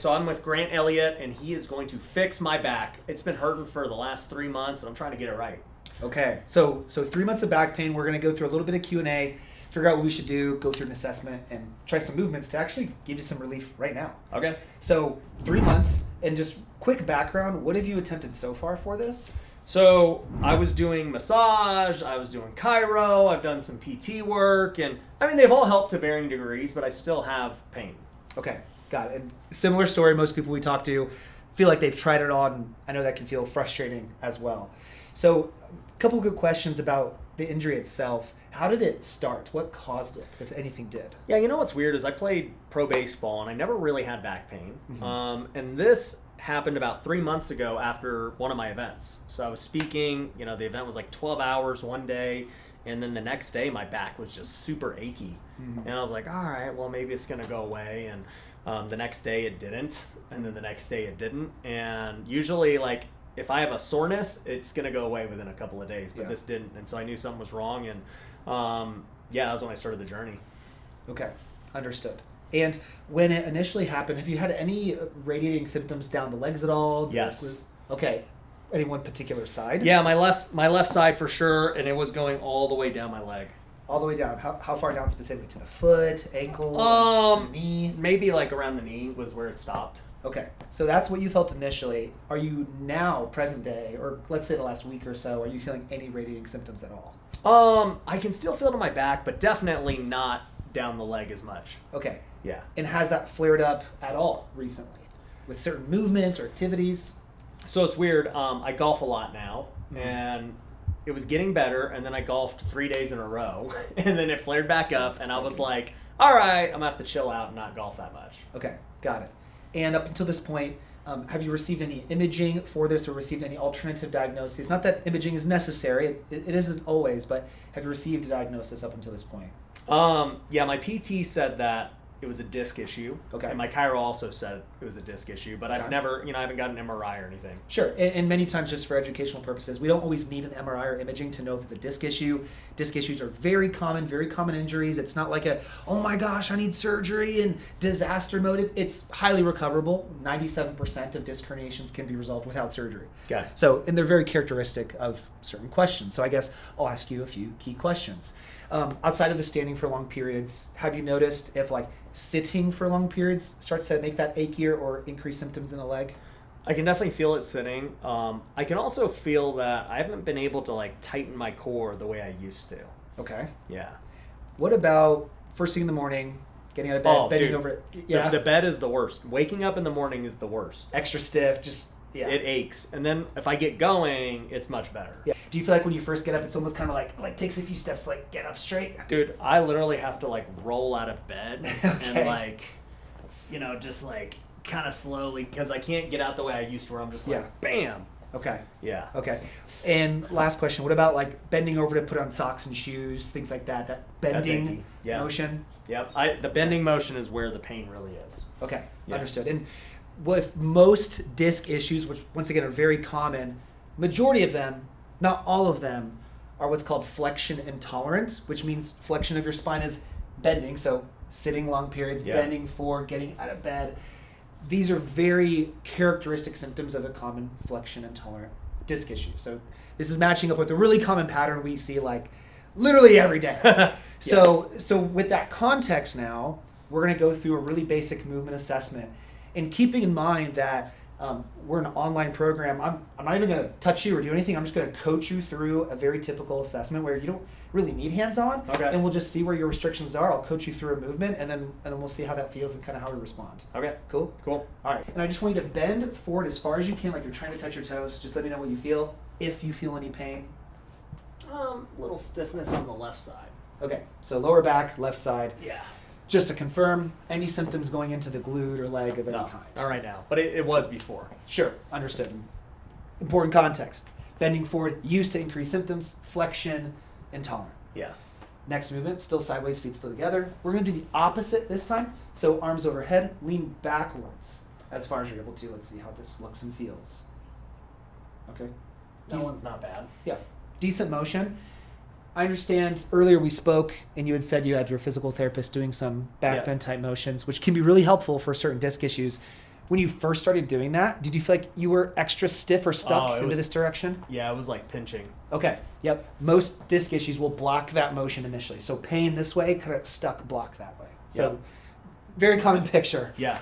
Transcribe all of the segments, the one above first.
so I'm with Grant Elliott, and he is going to fix my back. It's been hurting for the last 3 months, and I'm trying to get it right. Okay, so 3 months of back pain. We're going to go through a little bit of Q&A, figure out what we should do, go through an assessment, and try some movements to actually give you some relief right now. Okay. So 3 months, and just quick background, what have you attempted so far for this? So I was doing massage, I was doing chiro, I've done some PT work, and I mean, they've all helped to varying degrees, but I still have pain. Okay, got it. And similar story, most people we talk to feel like they've tried it all, and I know that can feel frustrating as well. So a couple of good questions about the injury itself. How did it start? What caused it, if anything did? Yeah, you know what's weird is I played pro baseball, and I never really had back pain. And this happened about 3 months ago after one of my events. So I was speaking, the event was like 12 hours one day, and then the next day my back was just super achy. And I was like, all right, well, maybe it's going to go away. And the next day it didn't, and then the next day it didn't. And usually, like, if I have a soreness, it's going to go away within a couple of days, but this didn't. And so I knew something was wrong, and that was when I started the journey. Okay, understood. And when it initially happened, have you had any radiating symptoms down the legs at all? Yes. Okay. Any one particular side? Yeah, my left side for sure, and it was going all the way down my leg. All the way down. How far down specifically? To the foot, ankle, to the knee? Maybe like around the knee was where it stopped. Okay, so that's what you felt initially. Are you now, present day, or let's say the last week or so, are you feeling any radiating symptoms at all? I can still feel it in my back, but definitely not down the leg as much. Okay. Yeah. And has that flared up at all recently with certain movements or activities? So it's weird. I golf a lot now, and it was getting better, and then I golfed 3 days in a row, and then it flared back up, and I was like, all right, I'm going to have to chill out and not golf that much. Okay, got it. And up until this point, have you received any imaging for this or received any alternative diagnoses? Not that imaging is necessary, it isn't always, but have you received a diagnosis up until this point? Yeah, my PT said that it was a disc issue. Okay. And my chiro also said it was a disc issue, but I've never, I haven't got an MRI or anything. Sure, and many times just for educational purposes, we don't always need an MRI or imaging to know that the disc issue. Disc issues are very common injuries. It's not like oh my gosh, I need surgery and disaster mode. It's highly recoverable. 97% of disc herniations can be resolved without surgery. Okay. So, and they're very characteristic of certain questions. So I guess I'll ask you a few key questions. Outside of the standing for long periods, have you noticed if sitting for long periods starts to make that achier or increase symptoms in the leg? I can definitely feel it sitting. I can also feel that I haven't been able to tighten my core the way I used to. Okay. Yeah. What about first thing in the morning, getting out of bed, bending over it? Yeah. The bed is the worst. Waking up in the morning is the worst. Extra stiff, yeah. It aches. And then if I get going, it's much better. Yeah. Do you feel like when you first get up, it's almost kind of like takes a few steps to get up straight? Dude, I literally have to roll out of bed okay. and just kind of slowly, because I can't get out the way I used to where I'm just bam. Okay. Yeah. Okay. And last question, what about bending over to put on socks and shoes, things like that? That bending motion? Yep. The bending motion is where the pain really is. Okay. Yeah. Understood. And with most disc issues, which once again are very common, majority of them, not all of them, are what's called flexion intolerant, which means flexion of your spine is bending, so sitting long periods, bending for getting out of bed. These are very characteristic symptoms of a common flexion intolerant disc issue. So this is matching up with a really common pattern we see literally every day. So with that context now, we're going to go through a really basic movement assessment. And keeping in mind that we're an online program, I'm not even going to touch you or do anything. I'm just going to coach you through a very typical assessment where you don't really need hands-on. Okay. And we'll just see where your restrictions are. I'll coach you through a movement, and then we'll see how that feels and kind of how we respond. Okay. Cool? Cool. All right. And I just want you to bend forward as far as you can, like you're trying to touch your toes. Just let me know what you feel, if you feel any pain. Little stiffness on the left side. Okay. So lower back, left side. Yeah. Just to confirm, any symptoms going into the glute or leg of any kind? Not right now, but it was before. Sure, understood. Important context. Bending forward, used to increase symptoms, flexion, intolerant. Yeah. Next movement, still sideways, feet still together. We're going to do the opposite this time. So arms overhead, lean backwards as far as you're able to. Let's see how this looks and feels. Okay. That one's not bad. Yeah. Decent motion. I understand earlier we spoke and you had said you had your physical therapist doing some back bend type motions, which can be really helpful for certain disc issues. When you first started doing that, did you feel like you were extra stiff or stuck into this direction? Yeah, it was like pinching. Okay, yep. Most disc issues will block that motion initially. So pain this way, kind of stuck, block that way. So very common picture. Yeah.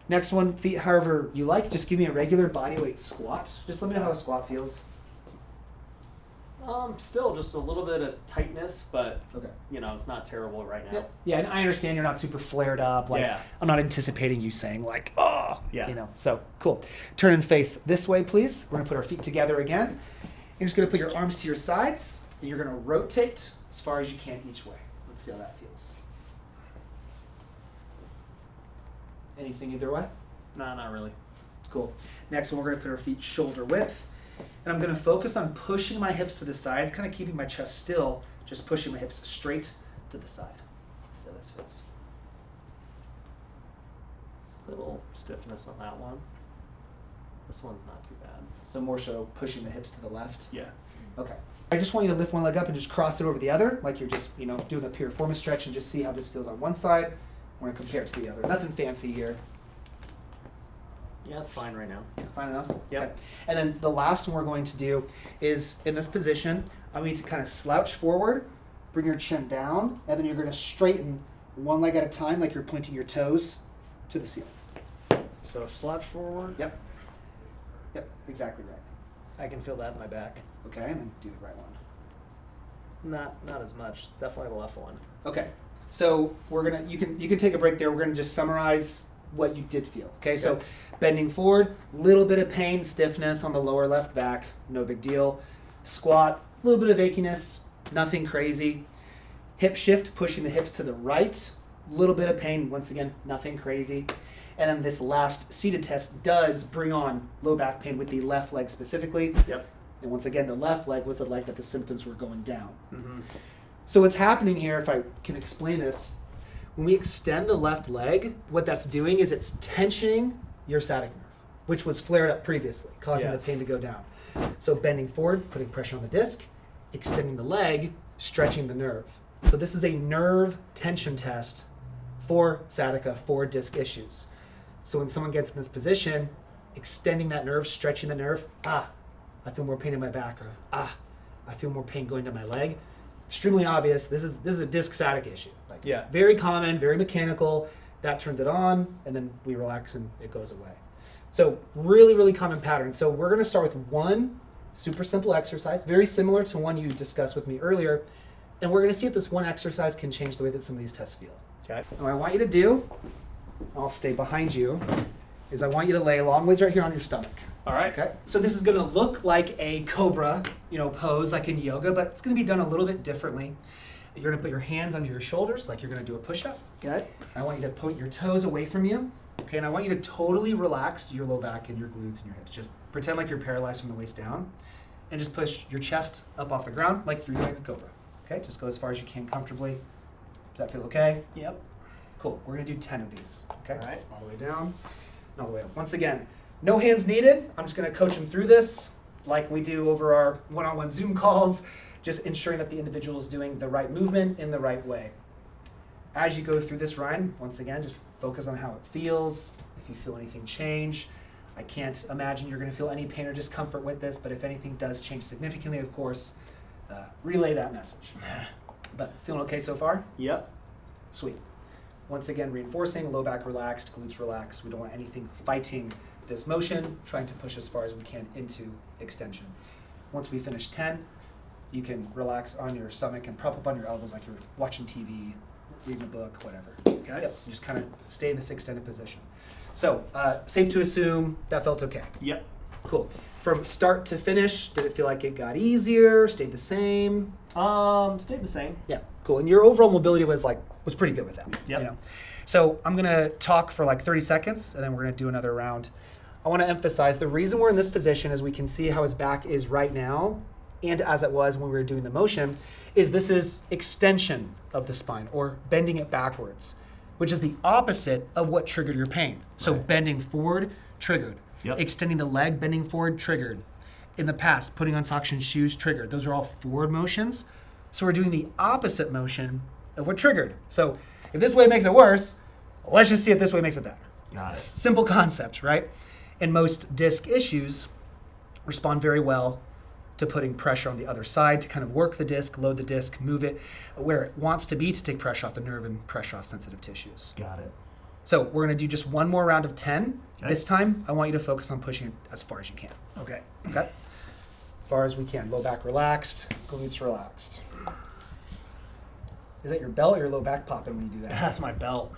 Next one, feet however you like. Just give me a regular body weight squat. Just let me know how a squat feels. Still just a little bit of tightness, but Okay. it's not terrible right now. Yeah, and I understand you're not super flared up. Like, I'm not anticipating you saying like, oh, So cool. Turn and face this way, please. We're gonna put our feet together again. You're just gonna put your arms to your sides, and you're gonna rotate as far as you can each way. Let's see how that feels. Anything either way? No, not really. Cool. Next one, we're gonna put our feet shoulder width. And I'm going to focus on pushing my hips to the sides, kind of keeping my chest still, just pushing my hips straight to the side. See how this feels. Little stiffness on that one. This one's not too bad. So more so pushing the hips to the left? Yeah. Okay. I just want you to lift one leg up and just cross it over the other, like you're just, doing a piriformis stretch, and just see how this feels on one side. We're going to compare it to the other. Nothing fancy here. Yeah, it's fine right now. Fine enough? Yep. Okay. And then the last one we're going to do is, in this position, I want you to kind of slouch forward, bring your chin down, and then you're going to straighten one leg at a time, like you're pointing your toes to the ceiling. So slouch forward. Yep, exactly right. I can feel that in my back. Okay, and then do the right one. Not as much. Definitely the left one. Okay, so you can take a break there. We're gonna just summarize what you did feel. Okay, so bending forward, little bit of pain, stiffness on the lower left back, no big deal. Squat, a little bit of achiness, nothing crazy. Hip shift, pushing the hips to the right, little bit of pain, once again, nothing crazy. And then this last seated test does bring on low back pain with the left leg specifically. Yep. And once again, the left leg was the leg that the symptoms were going down. Mm-hmm. So what's happening here, if I can explain this, when we extend the left leg, what that's doing is it's tensioning your sciatic nerve, which was flared up previously, causing the pain to go down. So bending forward, putting pressure on the disc, extending the leg, stretching the nerve. So this is a nerve tension test for sciatica, for disc issues. So when someone gets in this position, extending that nerve, stretching the nerve, I feel more pain in my back, or I feel more pain going down my leg. Extremely obvious. This is a disc sciatic issue. Very common, very mechanical. That turns it on, and then we relax and it goes away. So really, really common pattern. So we're going to start with one super simple exercise, very similar to one you discussed with me earlier, and we're going to see if this one exercise can change the way that some of these tests feel. Okay. And what I want you to do, I'll stay behind you, is I want you to lay long ways right here on your stomach. All right. Okay. So this is going to look like a cobra, pose like in yoga, but it's going to be done a little bit differently. You're going to put your hands under your shoulders like you're going to do a push-up. Okay. I want you to point your toes away from you. Okay. And I want you to totally relax your low back and your glutes and your hips. Just pretend like you're paralyzed from the waist down, and just push your chest up off the ground like you're doing a cobra. Okay. Just go as far as you can comfortably. Does that feel okay? Yep. Cool. We're going to do 10 of these. Okay. All right. All the way down and all the way up. Once again, no hands needed. I'm just going to coach them through this like we do over our one-on-one Zoom calls, just ensuring that the individual is doing the right movement in the right way. As you go through this, Ryan, once again, just focus on how it feels. If you feel anything change, I can't imagine you're going to feel any pain or discomfort with this, but if anything does change significantly, of course, relay that message. But feeling okay so far? Yep. Sweet. Once again, reinforcing, low back relaxed, glutes relaxed. We don't want anything fighting this motion, trying to push as far as we can into extension. Once we finish 10, you can relax on your stomach and prop up on your elbows like you're watching TV, reading a book, whatever. Okay. Yep. Just kind of stay in this extended position. So, safe to assume that felt okay. Yep. Cool. From start to finish, did it feel like it got easier, stayed the same? Stayed the same. Yeah, cool. And your overall mobility was pretty good with that. Yep. So I'm gonna talk for like 30 seconds, and then we're gonna do another round. I want to emphasize the reason we're in this position is we can see how his back is right now, and as it was when we were doing the motion, is this is extension of the spine or bending it backwards, which is the opposite of what triggered your pain. So bending forward triggered. Yep. Extending the leg, bending forward triggered. In the past, putting on socks and shoes triggered. Those are all forward motions. So we're doing the opposite motion of what triggered. So if this way makes it worse, let's just see if this way makes it better. Got it. Simple concept, right? And most disc issues respond very well to putting pressure on the other side to kind of work the disc, load the disc, move it where it wants to be to take pressure off the nerve and pressure off sensitive tissues. Got it. So we're going to do just one more round of 10. Okay. This time, I want you to focus on pushing it as far as you can. Okay. Okay? As far as we can. Low back relaxed, glutes relaxed. Is that your belt or your low back popping when you do that? That's my belt.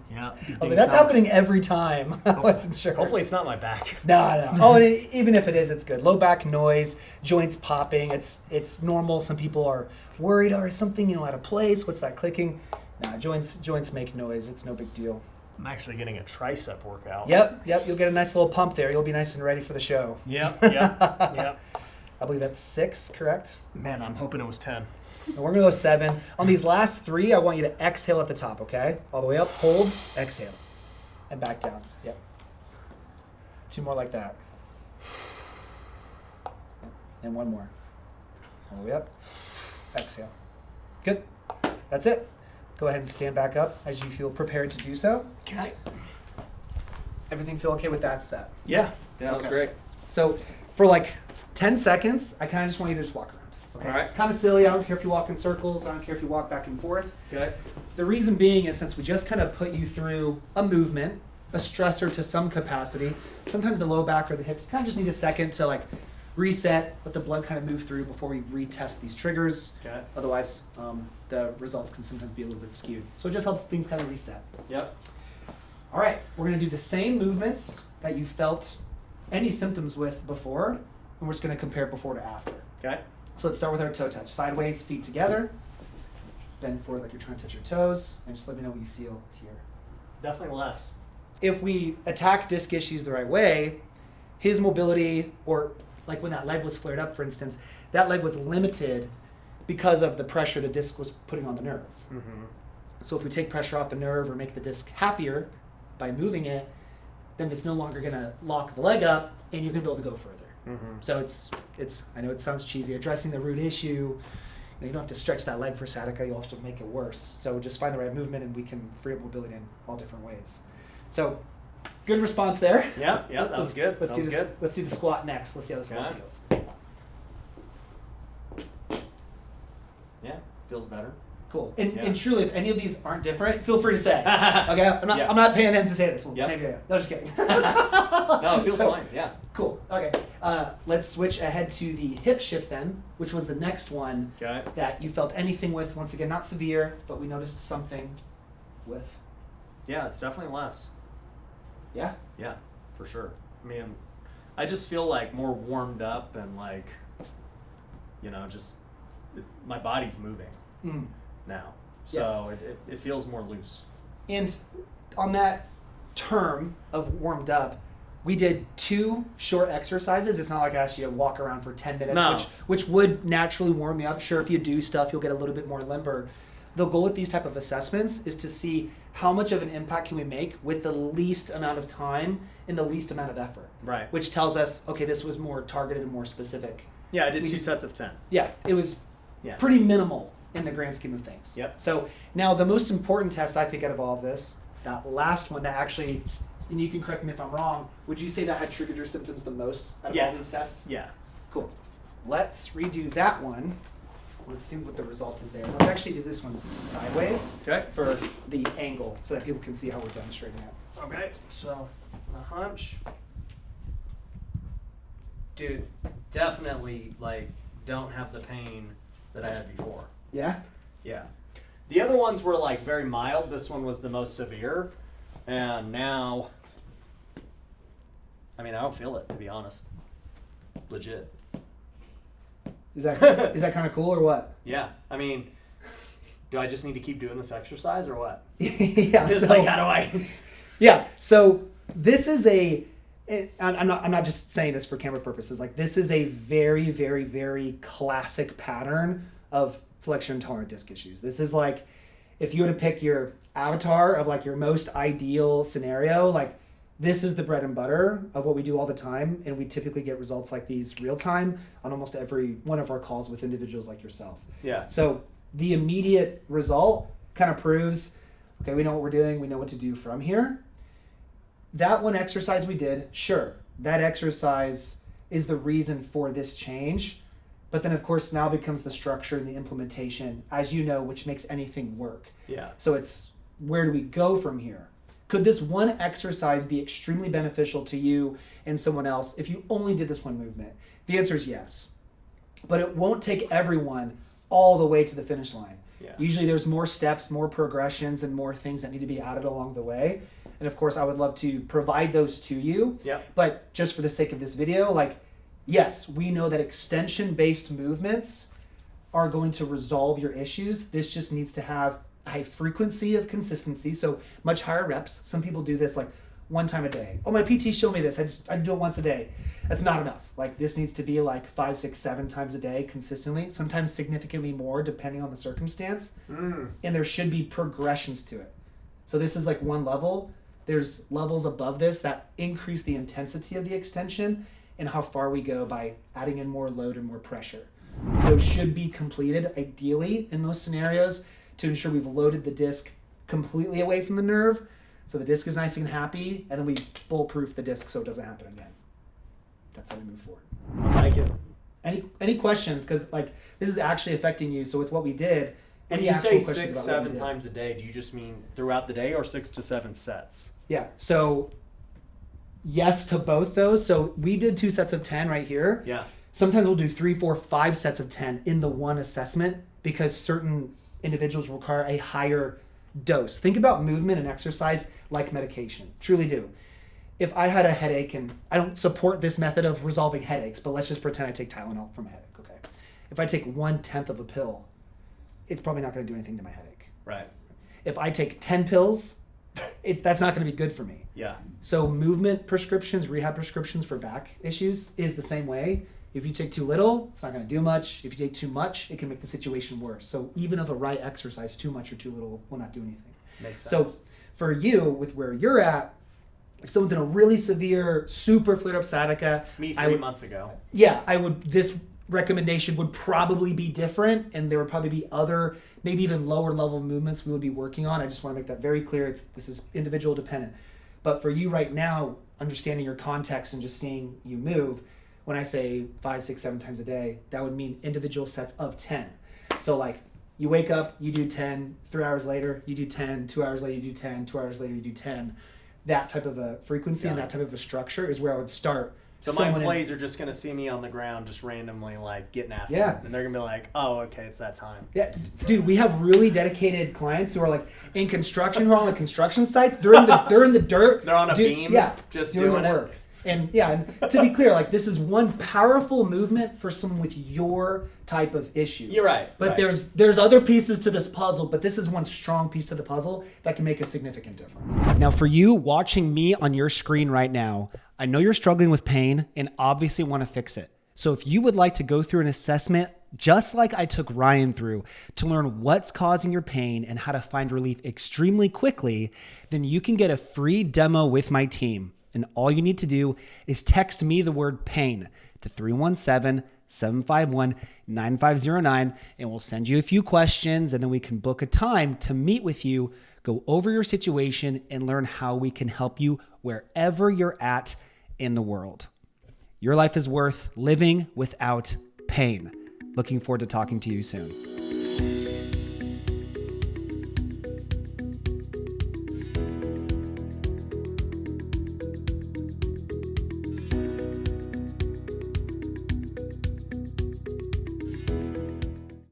Yeah. I was like, that's happening every time. I wasn't sure. Hopefully it's not my back. No. Oh, and even if it is, it's good. Low back noise, joints popping. It's normal. Some people are worried, or is something out of place? What's that clicking? Nah, joints make noise. It's no big deal. I'm actually getting a tricep workout. Yep. You'll get a nice little pump there. You'll be nice and ready for the show. Yep. I believe that's 6, correct? Man, I'm hoping it was 10. And we're gonna go 7. On these last 3, I want you to exhale at the top, okay? All the way up, hold, exhale, and back down. Yep. 2 more like that. And 1 more. All the way up, exhale. Good. That's it. Go ahead and stand back up as you feel prepared to do so. Okay. Everything feel okay with that set? Yeah, that was great. So for like 10 seconds, I kind of just want you to just walk around. Okay. All right. Kind of silly. I don't care if you walk in circles. I don't care if you walk back and forth. Okay. The reason being is since we just kind of put you through a movement, a stressor to some capacity, sometimes the low back or the hips kind of just need a second to like reset, let the blood kind of move through before we retest these triggers. Okay. Otherwise, the results can sometimes be a little bit skewed. So it just helps things kind of reset. Yep. All right. We're going to do the same movements that you felt any symptoms with before, and we're just going to compare before to after. Okay. So let's start with our toe touch. Sideways, feet together. Bend forward like you're trying to touch your toes. And just let me know what you feel here. Definitely less. If we attack disc issues the right way, his mobility, or like when that leg was flared up, for instance, that leg was limited because of the pressure the disc was putting on the nerve. Mm-hmm. So if we take pressure off the nerve or make the disc happier by moving it, then it's no longer going to lock the leg up and you're going to be able to go further. Mm-hmm. So it's. I know it sounds cheesy. Addressing the root issue, you don't have to stretch that leg for sciatica. You'll have to make it worse. So just find the right movement, and we can free up mobility in all different ways. So, good response there. Yeah, that was good. Let's do the squat next. Let's see how the squat feels. Yeah, feels better. Cool. And truly, if any of these aren't different, feel free to say. Okay, I'm not. Yeah. I'm not paying him to say this. Well, Yep. maybe I am. No, just kidding. No, it feels fine. Yeah. Cool. Okay. Let's switch ahead to the hip shift then, which was the next one Okay. that you felt anything with. Once again, not severe, but we noticed something with. Yeah, it's definitely less. Yeah. Yeah, for sure. I mean, I just feel like more warmed up and like, my body's moving Mm. now. So it feels more loose. And on that term of warmed up, we did 2 short exercises. It's not like I asked you to walk around for 10 minutes, No. which would naturally warm you up. Sure, if you do stuff, you'll get a little bit more limber. The goal with these type of assessments is to see how much of an impact can we make with the least amount of time and the least amount of effort. Right. Which tells us, okay, this was more targeted and more specific. Yeah, I did 2 sets of 10. Yeah, it was Yeah. pretty minimal in the grand scheme of things. Yep. So now the most important test I think out of all of this, that last one that actually, and you can correct me if I'm wrong, would you say that had triggered your symptoms the most out of all these tests? Yeah. Cool. Let's redo that one. Let's see what the result is there. Let's actually do this one sideways Okay. for the angle so that people can see how we're demonstrating it. Okay. So the hunch. Dude, definitely don't have the pain that I had before. Yeah? Yeah. The other ones were very mild. This one was the most severe. And now, I don't feel it, to be honest. Legit. Is that kind of cool or what? Yeah. Do I just need to keep doing this exercise or what? Yeah. Just So, how do I? yeah. So this is I'm not just saying this for camera purposes. This is a very, very, very classic pattern of flexion intolerant disc issues. This is if you were to pick your avatar of your most ideal scenario, this is the bread and butter of what we do all the time, and we typically get results like these real time on almost every one of our calls with individuals like yourself. Yeah. So the immediate result kind of proves, okay, we know what we're doing, we know what to do from here. that one exercise we did, sure, that exercise is the reason for this change. But then, of course, now becomes the structure and the implementation, as you know, which makes anything work. Yeah. So it's, where do we go from here? Could this one exercise be extremely beneficial to you and someone else if you only did this one movement? The answer is yes. But it won't take everyone all the way to the finish line. Yeah. Usually there's more steps, more progressions, and more things that need to be added along the way. And of course, I would love to provide those to you. Yeah. But just for the sake of this video, like, yes, we know that extension-based movements are going to resolve your issues. This just needs to have a high frequency of consistency, so much higher reps. Some people do this like one time a day. Oh, my PT showed me this. I do it once a day. That's not enough. Like, this needs to be like 5, 6, 7 times a day consistently, sometimes significantly more depending on the circumstance. And there should be progressions to it. So this is like one level. There's levels above this that increase the intensity of the extension and how far we go by adding in more load and more pressure. Those should be completed ideally in most scenarios to ensure we've loaded the disc completely away from the nerve, so the disc is nice and happy, and then we bulletproof the disc so it doesn't happen again. That's how we move forward. I like it. Any questions? Because like, this is actually affecting you. So with what we did, When any you actual say questions 6, about what we 7 did? times a day, do you just mean throughout the day or 6 to 7 sets? Yeah. So yes to both those. So we did 2 sets of 10 right here. Yeah. Sometimes we'll do 3, 4, 5 sets of 10 in the one assessment because certain individuals require a higher dose. Think about movement and exercise like medication. Truly do. If I had a headache, and I don't support this method of resolving headaches, but let's just pretend I take Tylenol for my headache, okay? If I take 1/10 of a pill, it's probably not going to do anything to my headache. Right. If I take 10 pills, that's not going to be good for me. Yeah. So movement prescriptions, rehab prescriptions for back issues is the same way. If you take too little, it's not going to do much. If you take too much, it can make the situation worse. So even of a right exercise, too much or too little will not do anything. Makes sense. So for you, with where you're at, if someone's in a really severe, super flared up sciatica, Me 3 months ago. yeah, this recommendation would probably be different, and there would probably be other, maybe even lower level movements we would be working on. I just want to make that very clear. This is individual dependent. But for you right now, understanding your context and just seeing you move, when I say 5, 6, 7 times a day, that would mean individual sets of 10. So like, you wake up, you do 10, 3 hours later, you do 10, 2 hours later, you do 10, 2 hours later, you do 10. That type of a frequency and that type of a structure is where I would start. So my employees are just going to see me on the ground just randomly like getting after it. And they're going to be like, oh, okay, it's that time. Yeah, dude, we have really dedicated clients who are like in construction, who are on the construction sites. They're in the dirt. They're on a beam, just doing the work. And to be clear, like, this is one powerful movement for someone with your type of issue. You're right. But there's other pieces to this puzzle, but this is one strong piece to the puzzle that can make a significant difference. Now, for you watching me on your screen right now, I know you're struggling with pain and obviously want to fix it. So if you would like to go through an assessment just like I took Ryan through to learn what's causing your pain and how to find relief extremely quickly, then you can get a free demo with my team. And all you need to do is text me the word pain to 317-751-9509, and we'll send you a few questions, and then we can book a time to meet with you, go over your situation, and learn how we can help you wherever you're at in the world. Your life is worth living without pain. Looking forward to talking to you soon.